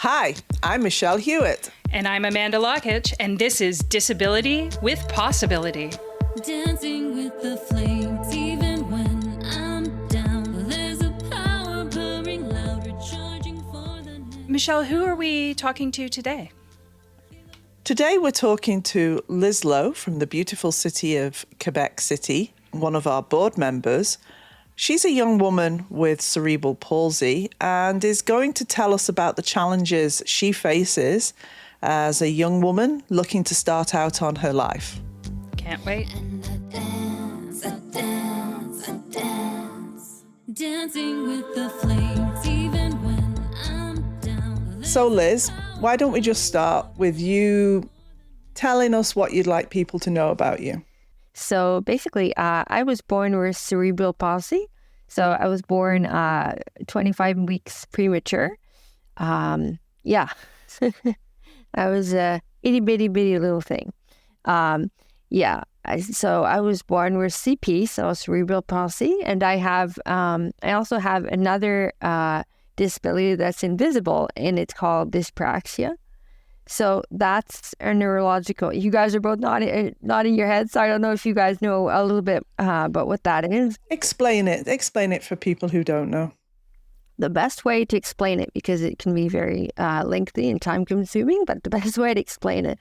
Hi, I'm Michelle Hewitt. And I'm Amanda Lockitch, and this is Disability with Possibility. Dancing with the flames, even when I'm down. There's a power purring loud, recharging for the night. Michelle, who are we talking to today? Today we're talking to Liz Lowe from the beautiful city of Quebec City, one of our board members. She's a young woman with cerebral palsy and is going to tell us about the challenges she faces as a young woman looking to start out on her life. Can't wait. And I dance, I dance, I dance. Dancing with the flames, even when I'm down. So Liz, why don't we just start with you telling us what you'd like people to know about you? So basically, I was born with cerebral palsy. So I was born 25 weeks premature. I was a itty bitty little thing. So I was born with CP, so cerebral palsy, and I also have another disability that's invisible, and it's called dyspraxia. So that's a neurological. You guys are both nodding your heads. So I don't know if you guys know a little bit about what that is. Explain it for people who don't know. The best way to explain it, because it can be very lengthy and time consuming, but the best way to explain it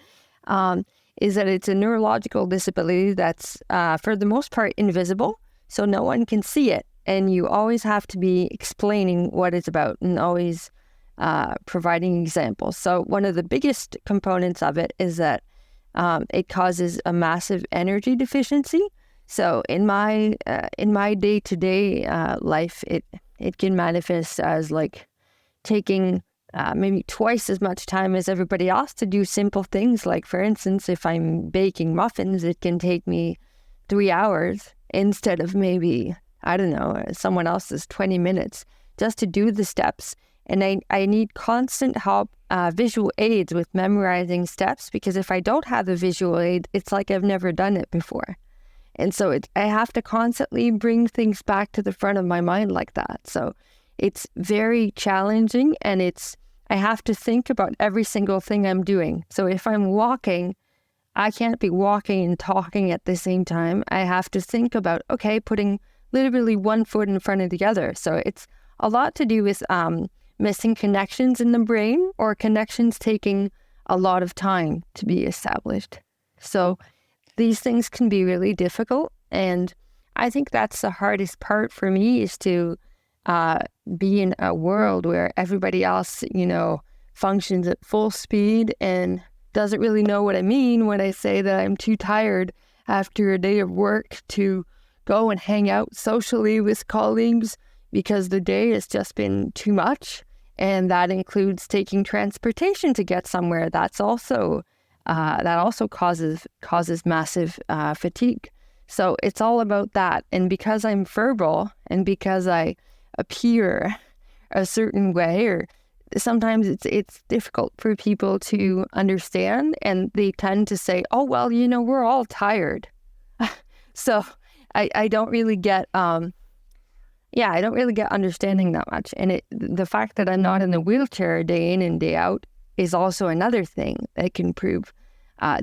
is that it's a neurological disability that's for the most part invisible. So no one can see it. And you always have to be explaining what it's about and always providing examples. So one of the biggest components of it is that it causes a massive energy deficiency. So in my day-to-day life, it can manifest as like taking maybe twice as much time as everybody else to do simple things. Like, for instance, if I'm baking muffins, it can take me 3 hours instead of maybe, I don't know, someone else's 20 minutes just to do the steps. And I need constant help, visual aids with memorizing steps, because if I don't have a visual aid, it's like I've never done it before. And so I have to constantly bring things back to the front of my mind like that. So it's very challenging, and I have to think about every single thing I'm doing. So if I'm walking, I can't be walking and talking at the same time. I have to think about, putting literally one foot in front of the other. So it's a lot to do with missing connections in the brain, or connections taking a lot of time to be established. So these things can be really difficult. And I think that's the hardest part for me, is to be in a world where everybody else, functions at full speed and doesn't really know what I mean when I say that I'm too tired after a day of work to go and hang out socially with colleagues, because the day has just been too much. And that includes taking transportation to get somewhere. That also causes massive fatigue. So it's all about that. And because I'm verbal, and because I appear a certain way, or sometimes it's difficult for people to understand, and they tend to say, "Oh well, we're all tired." So I don't really get. I don't really get understanding that much. And the fact that I'm not in the wheelchair day in and day out is also another thing that can prove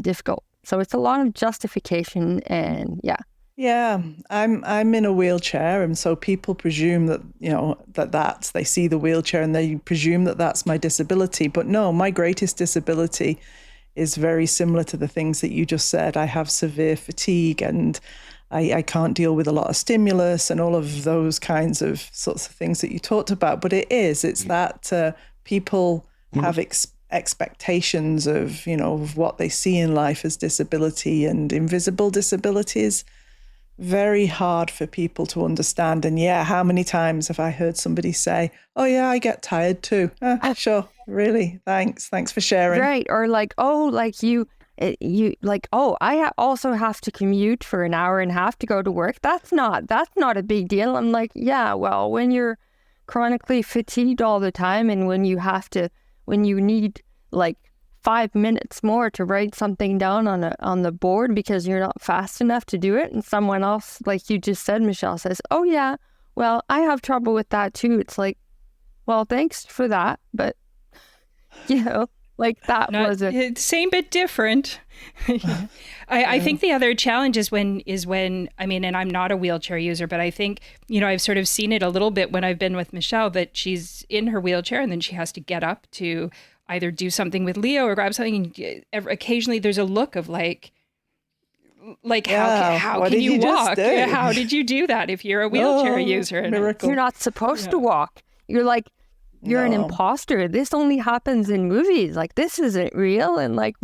difficult. So it's a lot of justification, and Yeah, I'm in a wheelchair, and so people presume that they see the wheelchair and they presume that that's my disability. But no, my greatest disability is very similar to the things that you just said. I have severe fatigue, and I can't deal with a lot of stimulus and all of those kinds of sorts of things that you talked about. But it's that people have expectations of what they see in life as disability, and invisible disabilities. Very hard for people to understand. And how many times have I heard somebody say, "Oh yeah, I get tired too." Sure, really, thanks for sharing. Right. Or I also have to commute for an hour and a half to go to work. That's not a big deal. I'm like, yeah, well, when you're chronically fatigued all the time, and when you need like 5 minutes more to write something down on the board because you're not fast enough to do it, and someone else, like you just said, Michelle, says, "Oh yeah, well, I have trouble with that too." It's like, well, thanks for that, but You know, like that was a Same but different. Yeah. I think the other challenge is when I mean, and I'm not a wheelchair user, but I think, I've sort of seen it a little bit when I've been with Michelle, that she's in her wheelchair and then she has to get up to either do something with Leo or grab something. And occasionally there's a look of like how what can did you just walk? do? How did you do that if you're a wheelchair user? And miracle. you're not supposed to walk. You're like, you're an No. imposter. This only happens in movies. Like, this isn't real. And like,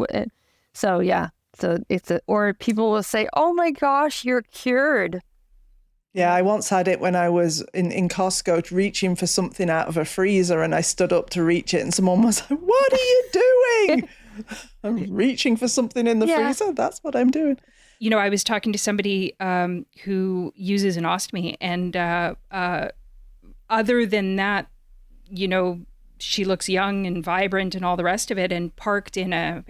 so yeah. So or people will say, oh my gosh, you're cured. Yeah, I once had it when I was in Costco reaching for something out of a freezer, and I stood up to reach it and someone was like, what are you doing? I'm reaching for something in the freezer. That's what I'm doing. I was talking to somebody who uses an ostomy, and other than that, she looks young and vibrant and all the rest of it, and parked in a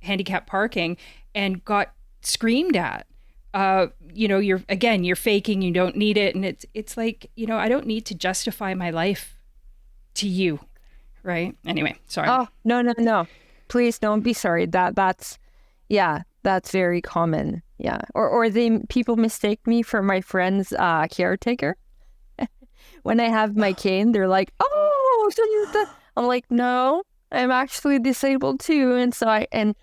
handicap parking and got screamed at. You're faking, you don't need it. And it's like, I don't need to justify my life to you. Right. Anyway, sorry. Oh, no. Please don't be sorry. That's very common. Yeah. Or people mistake me for my friend's caretaker. When I have my cane, they're like, oh, so I'm like, no, I'm actually disabled too. And so and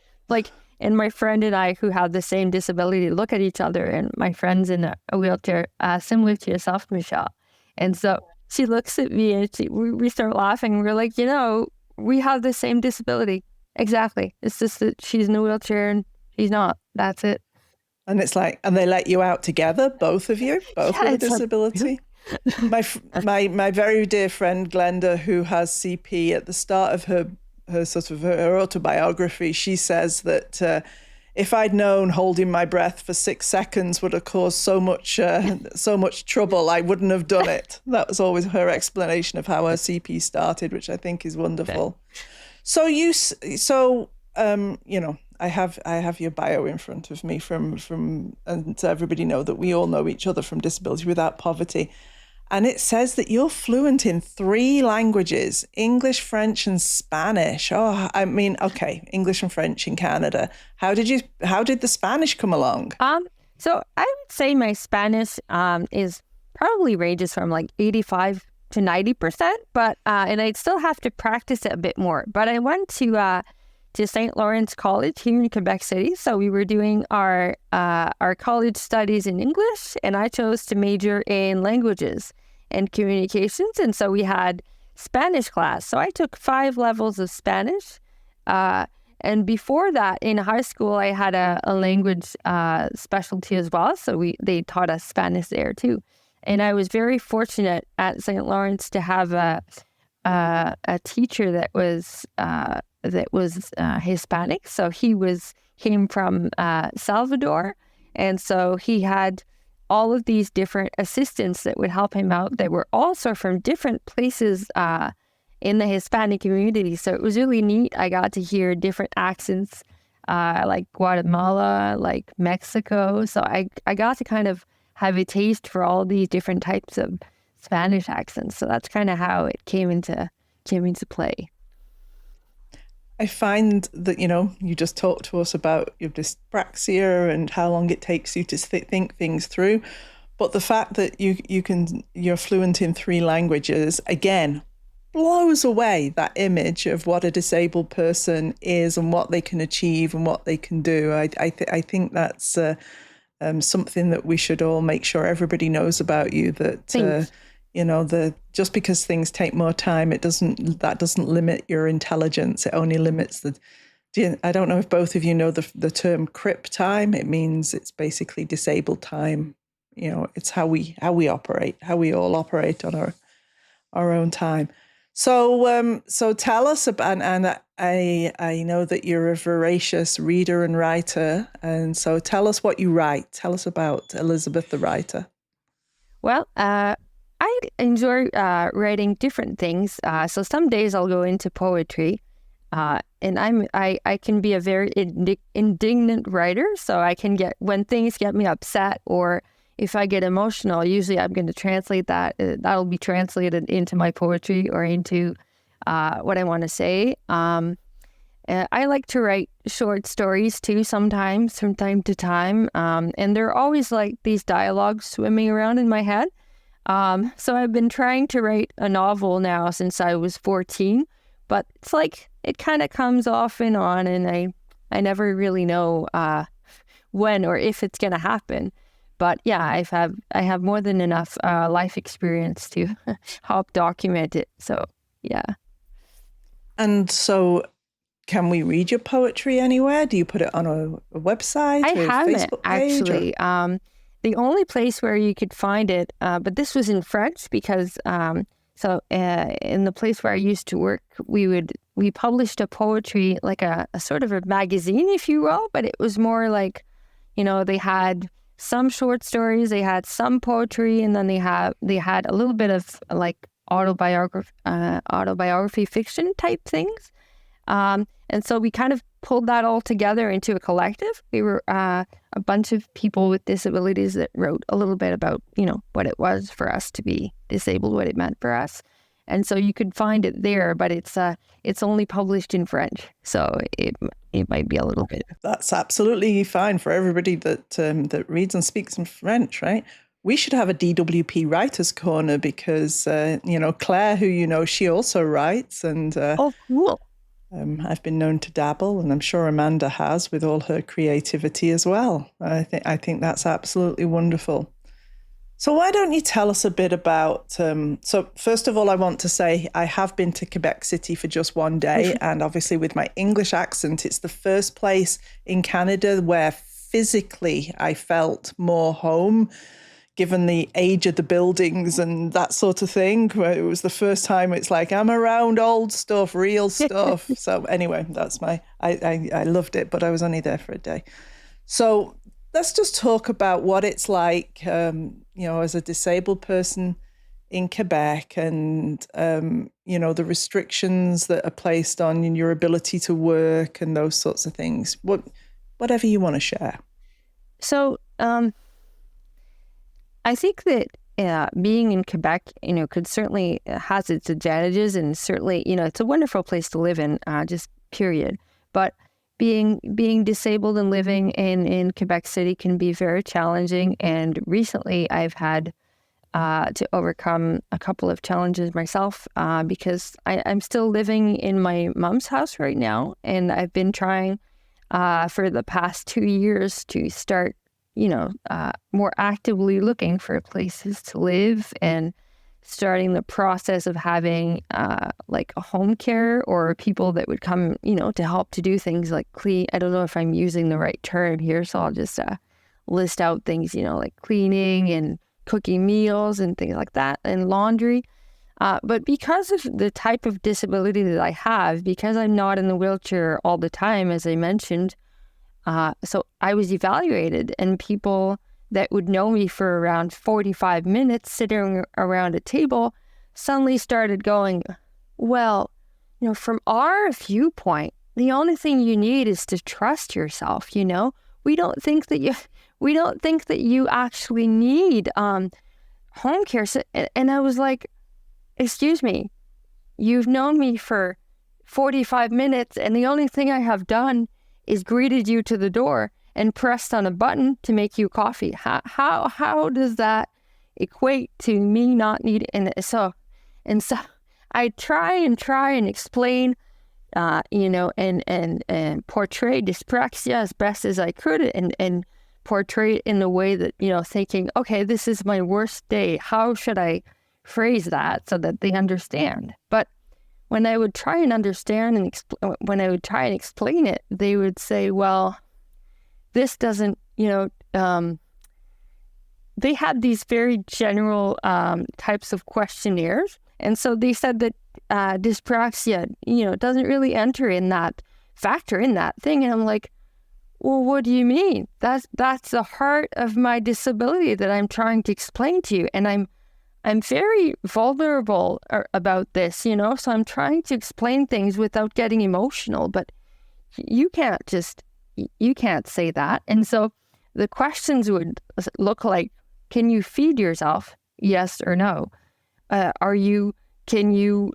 my friend and I, who have the same disability, look at each other, and my friend's in a wheelchair similar to yourself, Michelle. And so she looks at me and we start laughing. We're like, we have the same disability. Exactly. It's just that she's in a wheelchair and she's not. That's it. And it's like, and they let you out together, both of you, both with a disability. My very dear friend Glenda, who has CP, at the start of her autobiography, she says that if I'd known holding my breath for 6 seconds would have caused so much trouble, I wouldn't have done it. That was always her explanation of how her CP started, which I think is wonderful. So I have your bio in front of me from and to everybody know that we all know each other from Disability Without Poverty. And it says that you're fluent in 3 languages, English, French, and Spanish. Oh, I mean, okay, English and French in Canada. How did the Spanish come along? So I would say my Spanish is probably ranges from like 85 to 90%, but and I'd still have to practice it a bit more. But I went to St. Lawrence College here in Quebec City. So we were doing our college studies in English, and I chose to major in languages and communications. And so we had Spanish class. So I took 5 levels of Spanish. And before that, in high school, I had a language specialty as well. So they taught us Spanish there too. And I was very fortunate at St. Lawrence to have a teacher that was Hispanic. So he came from Salvador. And so he had all of these different assistants that would help him out that were also from different places in the Hispanic community. So it was really neat. I got to hear different accents like Guatemala, like Mexico. So I got to kind of have a taste for all these different types of Spanish accents. So that's kind of how it came into play. I find that, you just talked to us about your dyspraxia and how long it takes you to think things through. But the fact that you're fluent in 3 languages, again, blows away that image of what a disabled person is and what they can achieve and what they can do. I think that's something that we should all make sure everybody knows about you, that just because things take more time, that doesn't limit your intelligence. It only limits I don't know if both of you know the term CRIP time. It means it's basically disabled time. It's how we operate, how we all operate on our own time. So tell us about, and I know that you're a voracious reader and writer, and so tell us what you write. Tell us about Elizabeth the writer. Well, I enjoy writing different things. So some days I'll go into poetry, and I can be a very indignant writer. So I can when things get me upset, or if I get emotional, usually I'm going to translate that. That'll be translated into my poetry or into what I want to say. I like to write short stories too sometimes, from time to time. And there are always like these dialogues swimming around in my head. So I've been trying to write a novel now since I was 14, but it's like it kind of comes off and on, and I never really know when or if it's going to happen. But yeah, I have more than enough life experience to help document it. So yeah. And so, can we read your poetry anywhere? Do you put it on a website I or a haven't Facebook page? actually. The only place where you could find it, but this was in French because in the place where I used to work, we published a poetry, like a sort of a magazine, if you will, but it was more like, they had some short stories, they had some poetry, and then they had a little bit of like autobiography fiction type things. And so we kind of pulled that all together into a collective. We were a bunch of people with disabilities that wrote a little bit about, what it was for us to be disabled, what it meant for us. And so you could find it there, but it's only published in French. So it might be a little bit. That's absolutely fine for everybody that reads and speaks in French, right? We should have a DWP Writers Corner because, Claire, who she also writes. And oh, cool. I've been known to dabble, and I'm sure Amanda has with all her creativity as well. I think that's absolutely wonderful. So why don't you tell us a bit about, so first of all, I want to say I have been to Quebec City for just one day. And obviously with my English accent, it's the first place in Canada where physically I felt more home, given the age of the buildings and that sort of thing. It was the first time it's like, I'm around old stuff, real stuff. So anyway, that's I loved it, but I was only there for a day. So let's just talk about what it's like, as a disabled person in Quebec and, the restrictions that are placed on your ability to work and those sorts of things. Whatever you want to share. So, I think that being in Quebec, could certainly has its advantages, and certainly, it's a wonderful place to live in, just period. But being disabled and living in Quebec City can be very challenging. And recently, I've had to overcome a couple of challenges myself because I'm still living in my mom's house right now, and I've been trying for the past 2 years to start more actively looking for places to live and starting the process of having like a home care or people that would come, to help to do things like clean. I don't know if I'm using the right term here, so I'll just list out things, like cleaning and cooking meals and things like that, and laundry. But because of the type of disability that I have, because I'm not in the wheelchair all the time, as I mentioned, so I was evaluated, and people that would know me for around 45 minutes sitting around a table suddenly started going, well, from our viewpoint, the only thing you need is to trust yourself. We don't think that you actually need home care. And I was like, excuse me, you've known me for 45 minutes, and the only thing I have done is greeted you to the door and pressed on a button to make you coffee. How does that equate to me not needing? And so I try and explain, and portray dyspraxia as best as I could, and portray it in a way that, thinking, okay, this is my worst day. How should I phrase that so that they understand? But when I would try and understand and when I would try and explain it, they would say, well, this doesn't, they had these very general types of questionnaires. And so they said that dyspraxia, doesn't really factor in that thing. And I'm like, well, what do you mean? That's the heart of my disability that I'm trying to explain to you. And I'm very vulnerable about this, so I'm trying to explain things without getting emotional, but you can't say that. And so the questions would look like, can you feed yourself? Yes or no? Can you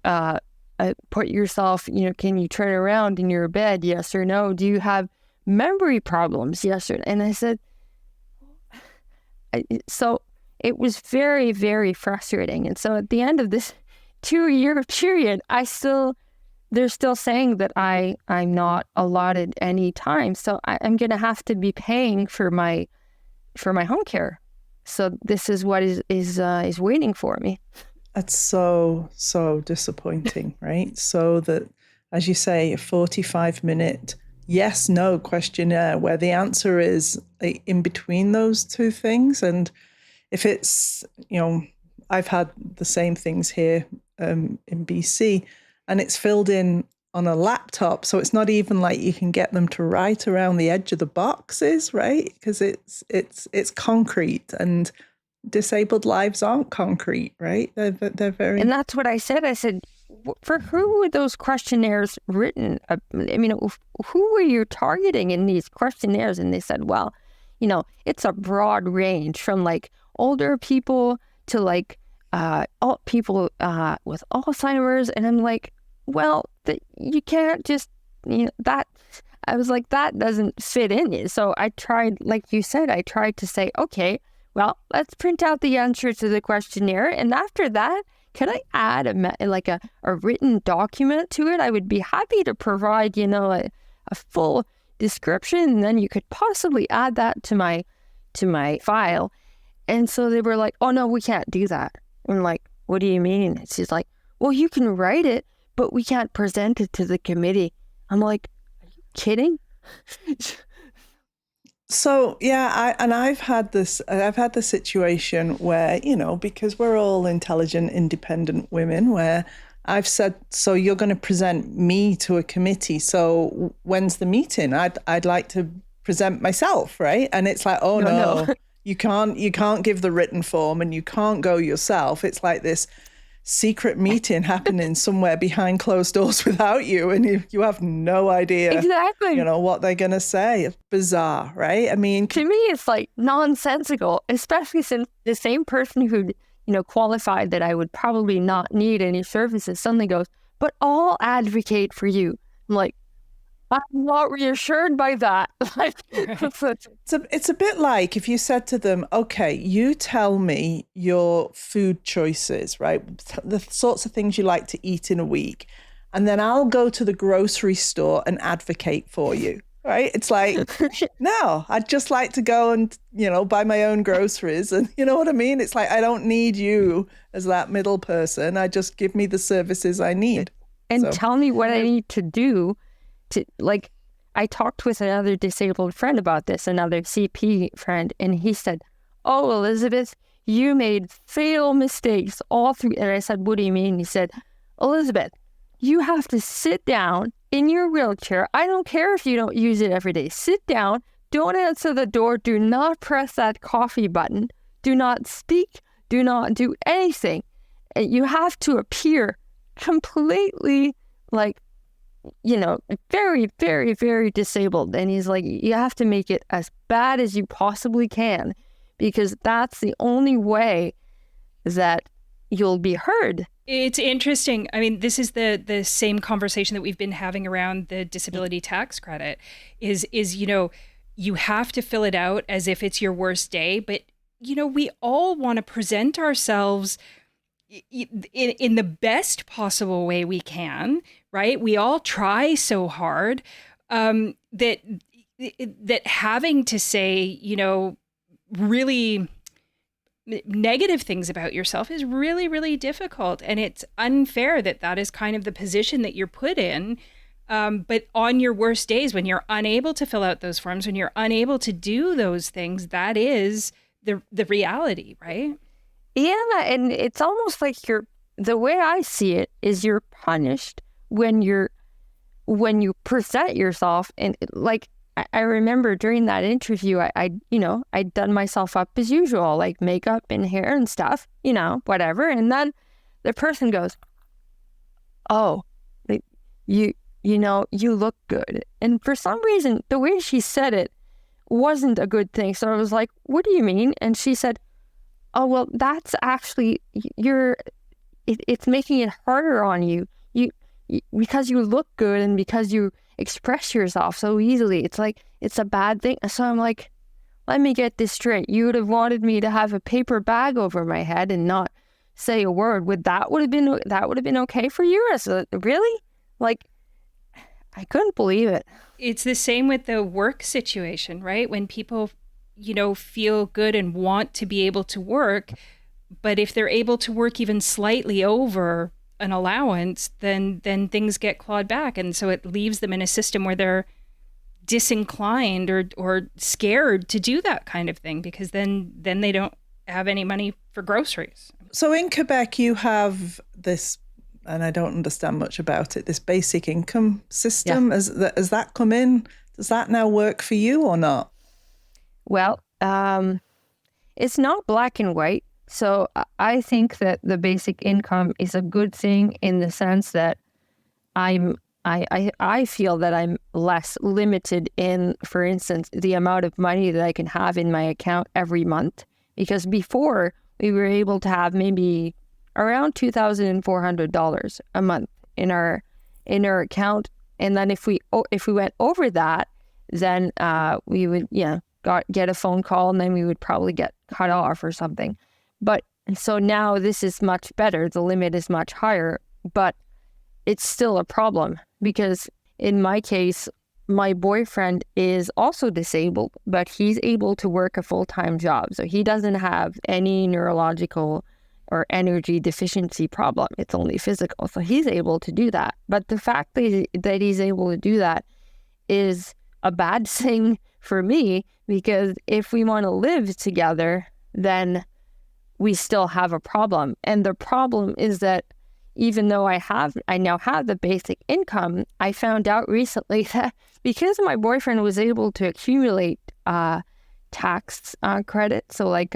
put yourself, can you turn around in your bed? Yes or no? Do you have memory problems? Yes or no? And I said, so it was very, very frustrating. And so at the end of this 2-year period, they're still saying that I'm not allotted any time. So I'm going to have to be paying for my home care. So this is what is waiting for me. That's so disappointing, right? So that, as you say, a 45-minute yes/no questionnaire where the answer is in between those two things. And if it's, I've had the same things here in BC, and it's filled in on a laptop. So it's not even like you can get them to write around the edge of the boxes, right? Because it's concrete, and disabled lives aren't concrete, right? They're very... And that's what I said. I said, for who were those questionnaires written? I mean, who were you targeting in these questionnaires? And they said, well, it's a broad range from like older people to like people with Alzheimer's. And I'm like, well, you can't just, that. I was like, that doesn't fit in it. So I tried, like you said, to say, okay, well, let's print out the answer to the questionnaire. And after that, can I add a written document to it? I would be happy to provide, a full description. And then you could possibly add that to my file. And so they were like, oh, no, we can't do that. I'm like, what do you mean? And she's like, well, you can write it, but we can't present it to the committee. I'm like, are you kidding? So, yeah, I've had the situation where, because we're all intelligent, independent women, where I've said, so you're going to present me to a committee. So when's the meeting? I'd like to present myself, right? And it's like, oh, no. You can't give the written form, and you can't go yourself. It's like this secret meeting happening somewhere behind closed doors without you, and you have no idea exactly what they're going to say. It's bizarre, right? I mean, to me it's like nonsensical, especially since the same person who qualified that I would probably not need any services suddenly goes, but I'll advocate for you. I'm like, I'm not reassured by that. It's a bit like if you said to them, okay, you tell me your food choices, right? The sorts of things you like to eat in a week. And then I'll go to the grocery store and advocate for you, right? It's like, no, I'd just like to go and, buy my own groceries. And you know what I mean? It's like, I don't need you as that middle person. I just give me the services I need. And tell me what I need to do. I talked with another disabled friend about this, another CP friend, and he said, oh, Elizabeth, you made fatal mistakes all through. And I said, what do you mean? He said, Elizabeth, you have to sit down in your wheelchair. I don't care if you don't use it every day. Sit down. Don't answer the door. Do not press that coffee button. Do not speak. Do not do anything. And you have to appear completely very, very, very disabled. And he's like, you have to make it as bad as you possibly can, because that's the only way that you'll be heard. It's interesting. I mean, this is the same conversation that we've been having around the disability tax credit is, you have to fill it out as if it's your worst day. But, we all want to present ourselves in the best possible way we can, right? We all try so hard that having to say, really negative things about yourself is really, really difficult. And it's unfair that is kind of the position that you're put in. But on your worst days, when you're unable to fill out those forms, when you're unable to do those things, that is the reality, right? Yeah, and it's almost like the way I see it is you're punished when you present yourself. And like, I remember during that interview, I'd done myself up as usual, like makeup and hair and stuff, whatever. And then the person goes, oh, you look good. And for some reason, the way she said it wasn't a good thing. So I was like, what do you mean? And she said, oh, well, that's actually, it's making it harder on you. because you look good and because you express yourself so easily, it's like it's a bad thing. So I'm like, let me get this straight. You would have wanted me to have a paper bag over my head and not say a word. That would have been okay for you? Really? Like, I couldn't believe it. It's the same with the work situation, right? When people, feel good and want to be able to work, but if they're able to work even slightly over an allowance, then things get clawed back. And so it leaves them in a system where they're disinclined or scared to do that kind of thing, because then they don't have any money for groceries. So in Quebec, you have this, and I don't understand much about it, this basic income system. Yeah. Has that come in? Does that now work for you or not? Well, it's not black and white. So I think that the basic income is a good thing in the sense that I feel that I'm less limited in, for instance, the amount of money that I can have in my account every month. Because before, we were able to have maybe around $2,400 a month in our account. And then if we went over that, then we would get a phone call, and then we would probably get cut off or something. But so now this is much better. The limit is much higher, but it's still a problem because in my case, my boyfriend is also disabled, but he's able to work a full-time job. So he doesn't have any neurological or energy deficiency problem. It's only physical. So he's able to do that. But the fact that he's able to do that is a bad thing for me, because if we want to live together, then we still have a problem. And the problem is that even though I now have the basic income, I found out recently that because my boyfriend was able to accumulate tax credit, so like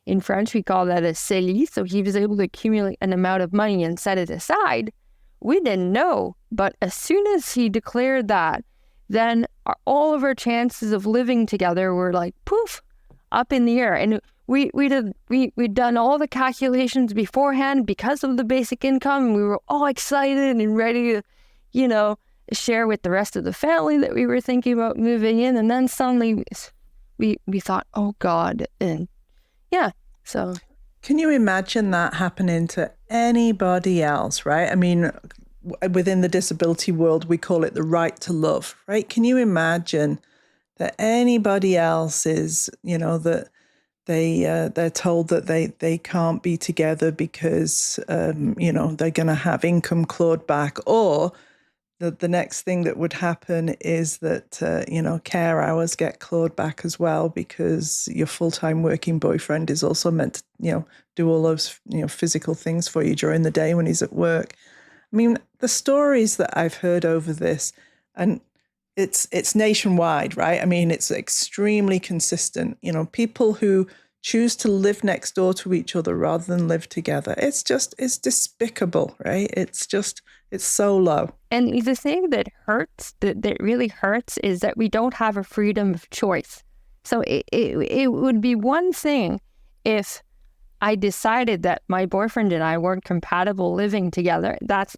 in French we call that a CELI, so he was able to accumulate an amount of money and set it aside. We didn't know, but as soon as he declared that, then all of our chances of living together were like poof, up in the air. And we'd done all the calculations beforehand because of the basic income. We were all excited and ready to, share with the rest of the family that we were thinking about moving in. And then suddenly we thought, oh God. And yeah, so. Can you imagine that happening to anybody else, right? I mean, within the disability world, we call it the right to love, right? Can you imagine that anybody else is, that they're told that they can't be together because, they're going to have income clawed back, or the next thing that would happen is that, care hours get clawed back as well because your full-time working boyfriend is also meant to, do all those, physical things for you during the day when he's at work. I mean, the stories that I've heard over this, and it's nationwide, right? I mean, it's extremely consistent. People who choose to live next door to each other rather than live together. It's despicable, right? It's so low. And the thing that hurts, that really hurts, is that we don't have a freedom of choice. So it would be one thing if I decided that my boyfriend and I weren't compatible living together. That's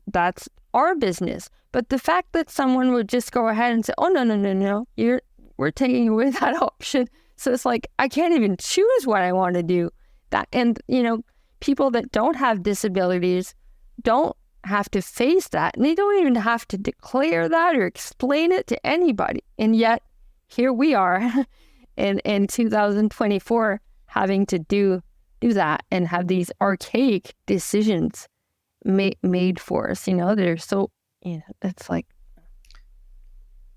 our business. But the fact that someone would just go ahead and say, oh, no, we're taking away that option. So it's like, I can't even choose what I want to do. And people that don't have disabilities don't have to face that. And they don't even have to declare that or explain it to anybody. And yet, here we are in 2024 having to do that and have these archaic decisions made for us. They're so, it's like.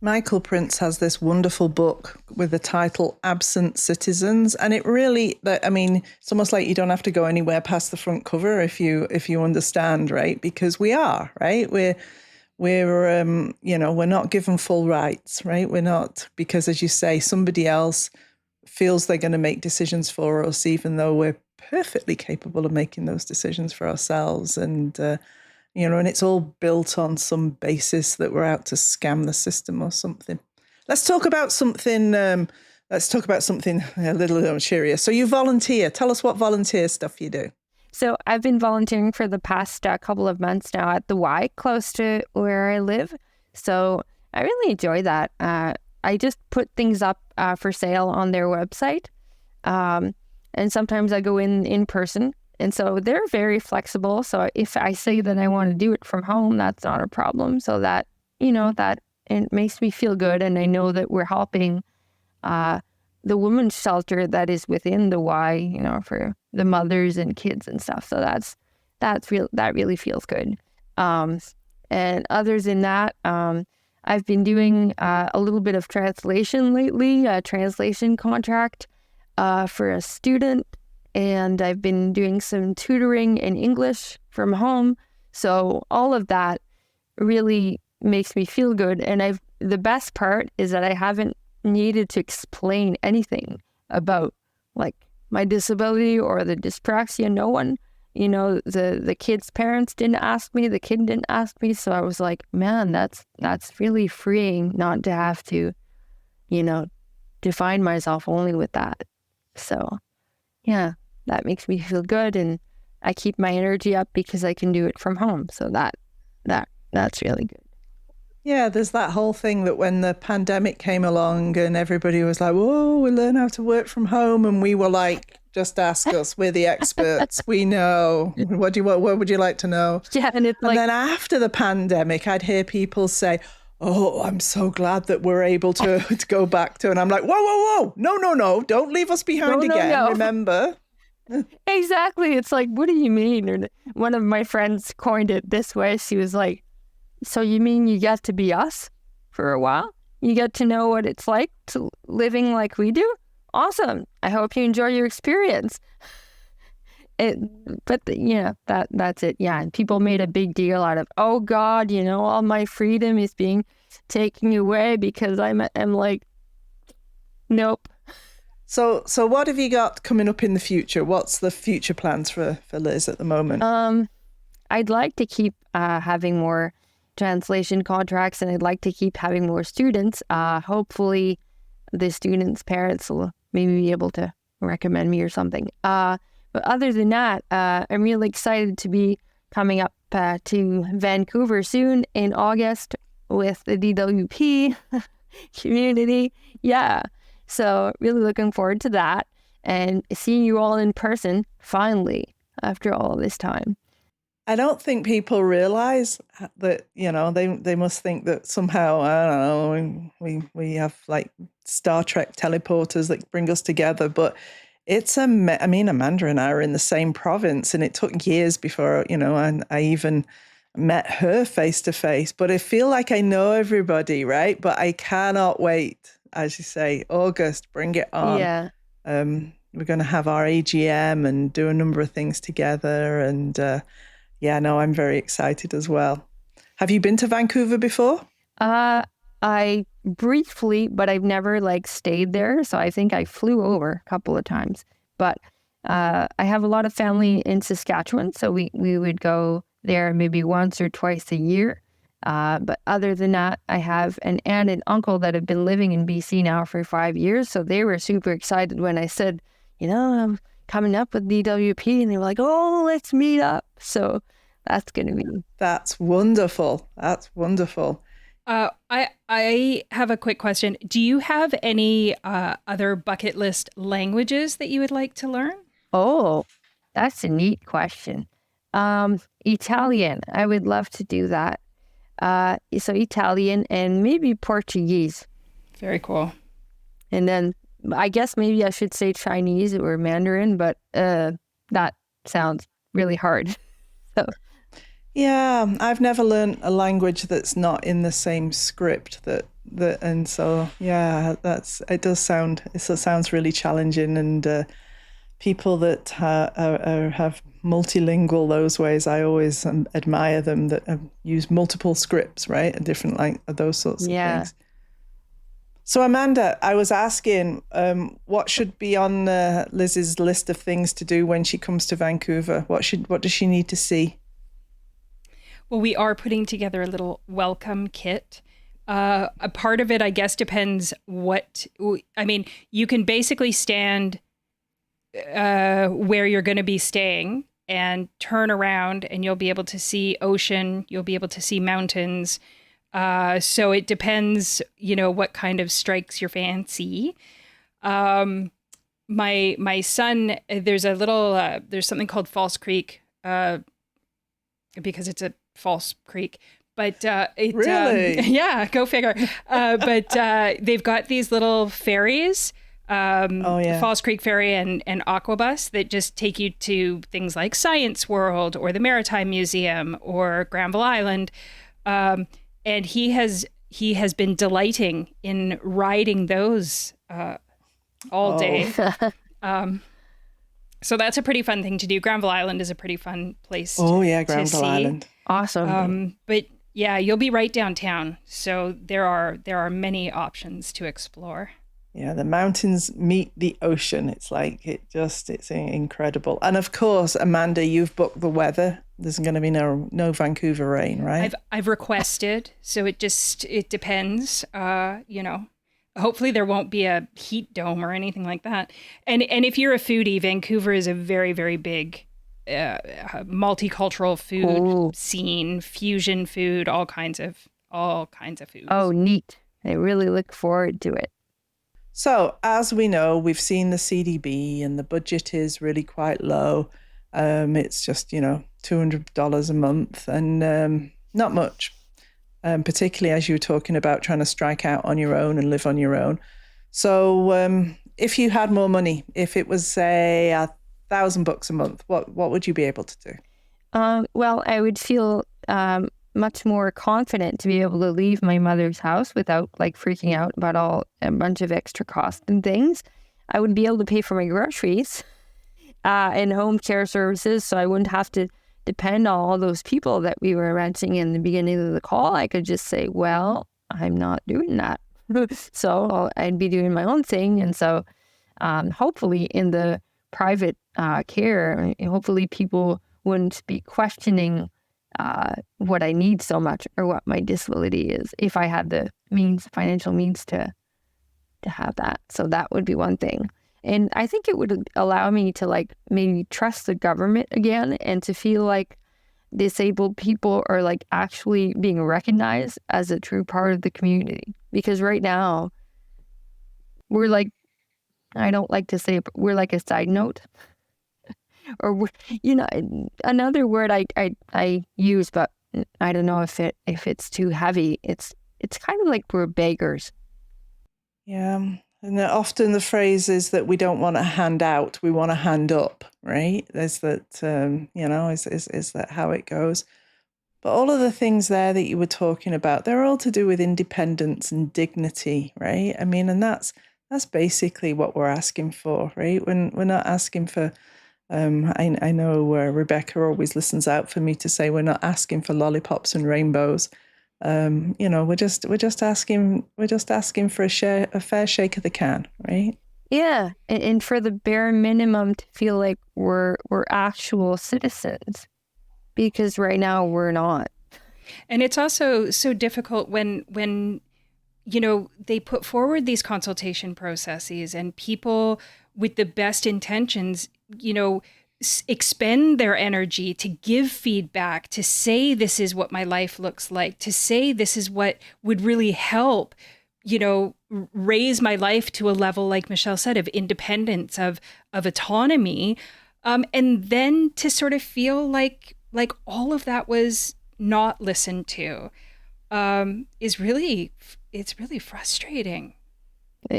Michael Prince has this wonderful book with the title Absent Citizens. And it really, it's almost like you don't have to go anywhere past the front cover if you understand, right? Because we are, right? We're not given full rights, right? We're not, because as you say, somebody else feels they're going to make decisions for us, even though we're perfectly capable of making those decisions for ourselves. And, and it's all built on some basis that we're out to scam the system or something. Let's talk about something a little cheerier. So you volunteer. Tell us what volunteer stuff you do. So I've been volunteering for the past couple of months now at the Y, close to where I live. So I really enjoy that. I just put things up for sale on their website. And sometimes I go in person. And so they're very flexible. So if I say that I want to do it from home, that's not a problem. So that, that it makes me feel good. And I know that we're helping the women's shelter that is within the Y, for the mothers and kids and stuff. So that really feels good. And other than that, I've been doing a little bit of translation lately, a translation contract for a student. And I've been doing some tutoring in English from home. So all of that really makes me feel good. And the best part is that I haven't needed to explain anything about like my disability or the dyspraxia. No one, the kid's parents didn't ask me, the kid didn't ask me. So I was like, man, that's really freeing not to have to, define myself only with that. So yeah, that makes me feel good, and I keep my energy up because I can do it from home. So that's really good. Yeah, there's that whole thing that when the pandemic came along and everybody was like, whoa, we learn how to work from home. And we were like, just ask us. We're the experts. We know. What would you like to know? Yeah, and then after the pandemic, I'd hear people say, oh, I'm so glad that we're able to go back to. And I'm like, whoa. No. Don't leave us behind again. No. Remember? Exactly. It's like, what do you mean? Or one of my friends coined it this way. She was like, so you mean you get to be us for a while? You get to know what it's like to living like we do? Awesome. I hope you enjoy your experience. That's it. Yeah. And people made a big deal out of, oh God, all my freedom is being taken away because I'm like, nope. So what have you got coming up in the future? What's the future plans for Liz at the moment? I'd like to keep having more translation contracts, and I'd like to keep having more students. Hopefully the students' parents will maybe be able to recommend me or something. But other than that, I'm really excited to be coming up to Vancouver soon in August with the DWP community. Yeah. So really looking forward to that and seeing you all in person finally after all this time. I don't think people realize that, they must think that somehow, I don't know, we have like Star Trek teleporters that bring us together. But Amanda and I are in the same province, and it took years before, I even met her face to face. But I feel like I know everybody, right? But I cannot wait, as you say, August, bring it on. Yeah. We're going to have our AGM and do a number of things together. And I'm very excited as well. Have you been to Vancouver before? I briefly, but I've never stayed there. So I think I flew over a couple of times. But I have a lot of family in Saskatchewan, so we would go there maybe once or twice a year. But other than that, I have an aunt and uncle that have been living in BC now for 5 years. So they were super excited when I said, I'm coming up with DWP, and they were like, oh, let's meet up. So that's going to be... That's wonderful. That's wonderful. I have a quick question. Do you have any other bucket list languages that you would like to learn? Oh, that's a neat question. Italian. I would love to do that. So Italian and maybe Portuguese. Very cool. And then I guess maybe I should say Chinese or Mandarin, but that sounds really hard. So. Yeah, I've never learned a language that's not in the same script and so it sounds really challenging, and people that have multilingual those ways, I always admire them that use multiple scripts, right? And different those sorts of things. So Amanda, I was asking what should be on Liz's list of things to do when she comes to Vancouver. What does she need to see? Well, we are putting together a little welcome kit. A part of it, I guess, depends you can basically stand where you're going to be staying and turn around and you'll be able to see ocean, you'll be able to see mountains. So it depends, what kind of strikes your fancy. My son, there's something called False Creek, because it's a false creek. But Really? yeah, go figure. But they've got these little ferries, Falls Creek Ferry and Aquabus, that just take you to things like Science World or the Maritime Museum or Granville Island. And he has been delighting in riding those all day. So that's a pretty fun thing to do. Granville Island is a pretty fun place to see. Island. Awesome. But yeah, you'll be right downtown. So there are many options to explore. Yeah, the mountains meet the ocean. It's like, it's incredible. And of course, Amanda, you've booked the weather. There's going to be no Vancouver rain, right? I've requested, so it depends. Hopefully there won't be a heat dome or anything like that. And if you're a foodie, Vancouver is a very, very big multicultural food scene, fusion food, all kinds of foods. Oh, neat. I really look forward to it. So, as we know, we've seen the CDB and the budget is really quite low. It's just, $200 a month and not much, particularly as you were talking about trying to strike out on your own and live on your own. So if you had more money, if it was, say, $1,000 a month, what would you be able to do? Well, I would feel much more confident to be able to leave my mother's house without freaking out about a bunch of extra costs and things. I would be able to pay for my groceries and home care services, so I wouldn't have to depend on all those people that we were mentioning in the beginning of the call. I could just say, well, I'm not doing that. So I'd be doing my own thing. And so hopefully in the private care, hopefully people wouldn't be questioning what I need so much or what my disability is if I had the financial means to have that. So that would be one thing. And I think it would allow me to maybe trust the government again and to feel like disabled people are actually being recognized as a true part of the community. Because right now we're I don't like to say it, but we're like a side note. Or another word I use, but I don't know if it's too heavy. It's kind of like we're beggars. Yeah, and often the phrase is that we don't want to hand out, we want to hand up, right? Is that is that how it goes? But all of the things there that you were talking about, they're all to do with independence and dignity, right? I mean, and that's basically what we're asking for, right? When we're not asking for. I know Rebecca always listens out for me to say we're not asking for lollipops and rainbows. We're just asking for a fair shake of the can, right? Yeah, and for the bare minimum to feel like we're actual citizens, because right now we're not. And it's also so difficult when they put forward these consultation processes and people with the best intentions, expend their energy to give feedback, to say this is what my life looks like, to say this is what would really help, raise my life to a level, like Michelle said, of independence, of autonomy, and then to sort of feel like all of that was not listened to, it's really frustrating.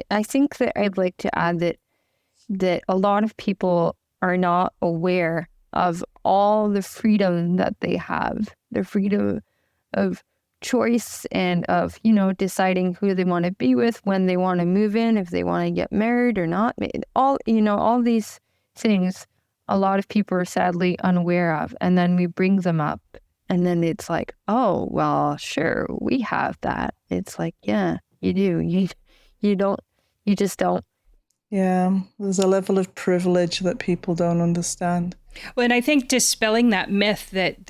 I think that I'd like to add that a lot of people are not aware of all the freedom that they have, the freedom of choice and of, deciding who they want to be with, when they want to move in, if they want to get married or not. All these things a lot of people are sadly unaware of. And then we bring them up and then it's like, oh, well, sure, we have that. It's like, yeah, you do. You just don't. Yeah, there's a level of privilege that people don't understand. Well, and I think dispelling that myth that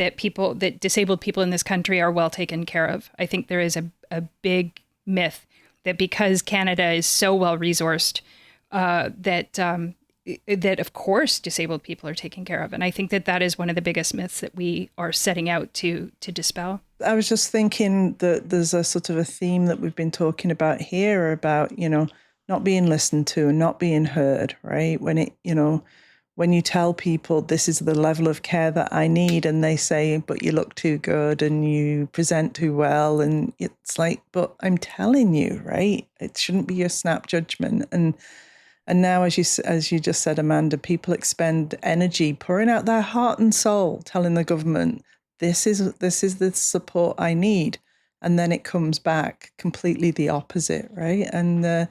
disabled people in this country are well taken care of. I think there is a big myth that because Canada is so well resourced, that that of course disabled people are taken care of. And I think that that is one of the biggest myths that we are setting out to dispel. I was just thinking that there's a sort of a theme that we've been talking about here about, not being listened to and not being heard, right? When you tell people this is the level of care that I need, and they say, but you look too good and you present too well. And it's like, but I'm telling you, right? It shouldn't be your snap judgment. And now, as you just said, Amanda, people expend energy pouring out their heart and soul, telling the government, this is the support I need. And then it comes back completely the opposite, right? And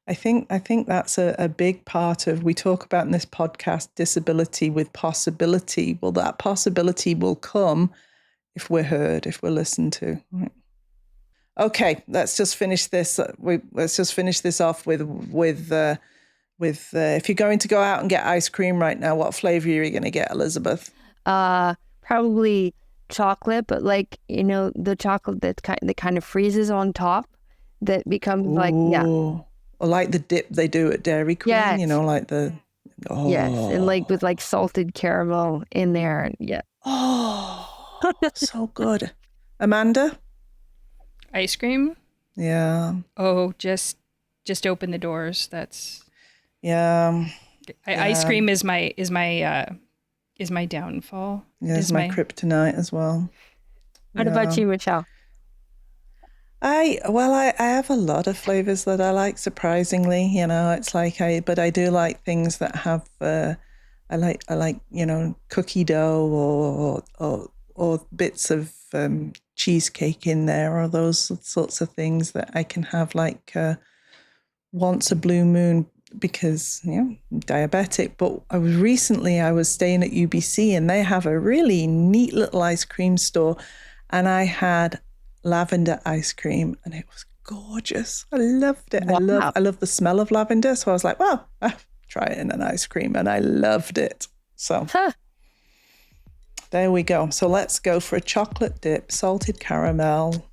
I think that's a big part of, we talk about in this podcast, disability with possibility. Well, that possibility will come if we're heard, if we're listened to. Right. Okay, let's just finish this. Let's just finish this off with if you're going to go out and get ice cream right now, what flavor are you going to get, Elizabeth? Probably chocolate, but the chocolate that kind of freezes on top, that becomes Or like the dip they do at Dairy Queen, yes. Like the... Oh. Yes, and with salted caramel in there. And yeah. Oh, so good. Amanda? Ice cream? Yeah. Oh, just open the doors. That's... Yeah. Ice cream is my downfall. Yeah, it's my kryptonite as well. What about you, Michelle? I have a lot of flavors that I like, surprisingly. It's like but I do like things that have I like cookie dough or bits of cheesecake in there, or those sorts of things that I can have once a blue moon, because I'm diabetic. But I was staying at UBC, and they have a really neat little ice cream store, and I had lavender ice cream, and it was gorgeous. I loved it. Wow. I love the smell of lavender, so I was like, well, I'll try it in an ice cream, and I loved it. So There we go. So let's go for a chocolate dip, salted caramel,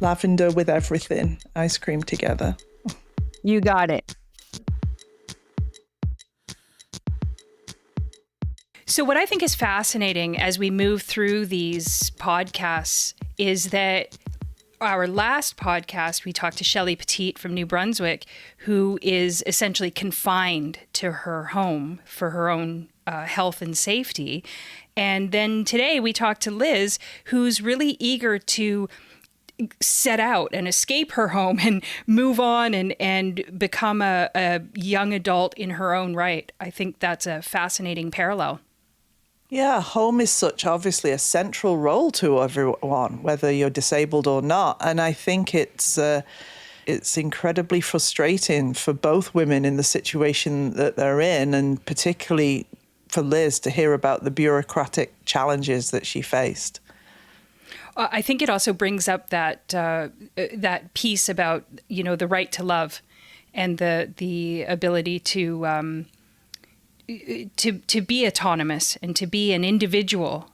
lavender with everything, ice cream together. You got it. So what I think is fascinating as we move through these podcasts is that our last podcast, we talked to Shelley Petit from New Brunswick, who is essentially confined to her home for her own health and safety. And then today we talked to Liz, who's really eager to set out and escape her home and move on and become a young adult in her own right. I think that's a fascinating parallel. Yeah, home is obviously a central role to everyone, whether you're disabled or not. And I think it's incredibly frustrating for both women in the situation that they're in, and particularly for Liz to hear about the bureaucratic challenges that she faced. I think it also brings up that piece about, the right to love and the ability to be autonomous and to be an individual,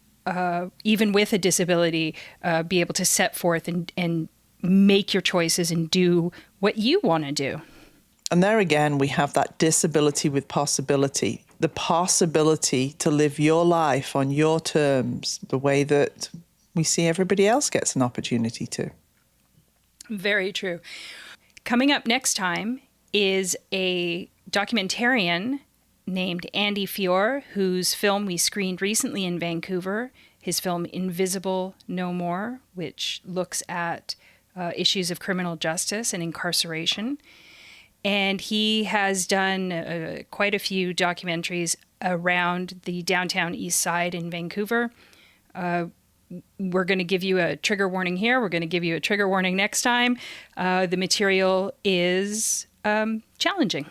even with a disability, be able to set forth and make your choices and do what you want to do. And there again, we have that disability with possibility, the possibility to live your life on your terms, the way that we see everybody else gets an opportunity to. Very true. Coming up next time is a documentarian named Andy Fior, whose film we screened recently in Vancouver, his film Invisible No More, which looks at issues of criminal justice and incarceration. And he has done quite a few documentaries around the downtown east side in Vancouver. We're going to give you a trigger warning here. We're going to give you a trigger warning next time. The material is challenging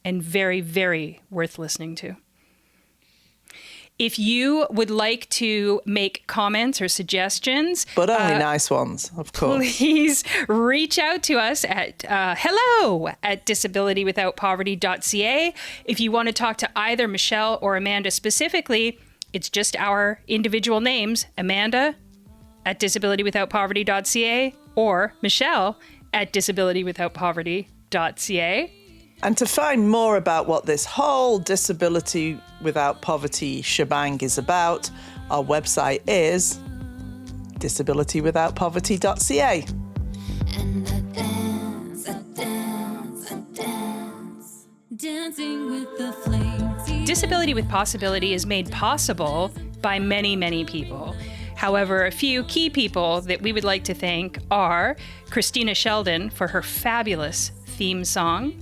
and very, very worth listening to. If you would like to make comments or suggestions, but only nice ones, of course, please reach out to us at hello@disabilitywithoutpoverty.ca. If you want to talk to either Michelle or Amanda specifically, it's just our individual names, Amanda@disabilitywithoutpoverty.ca or Michelle@disabilitywithoutpoverty.ca. And to find more about what this whole disability without poverty shebang is about, our website is disabilitywithoutpoverty.ca. And I dance, I dance, I dance, dancing with the flames. Disability with Possibility is made possible by many, many people. However, a few key people that we would like to thank are Christina Sheldon for her fabulous theme song,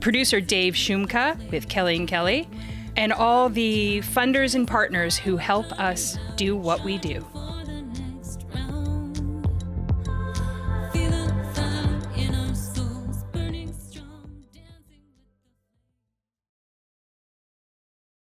producer Dave Shumka with Kelly and Kelly, and all the funders and partners who help us do what we do.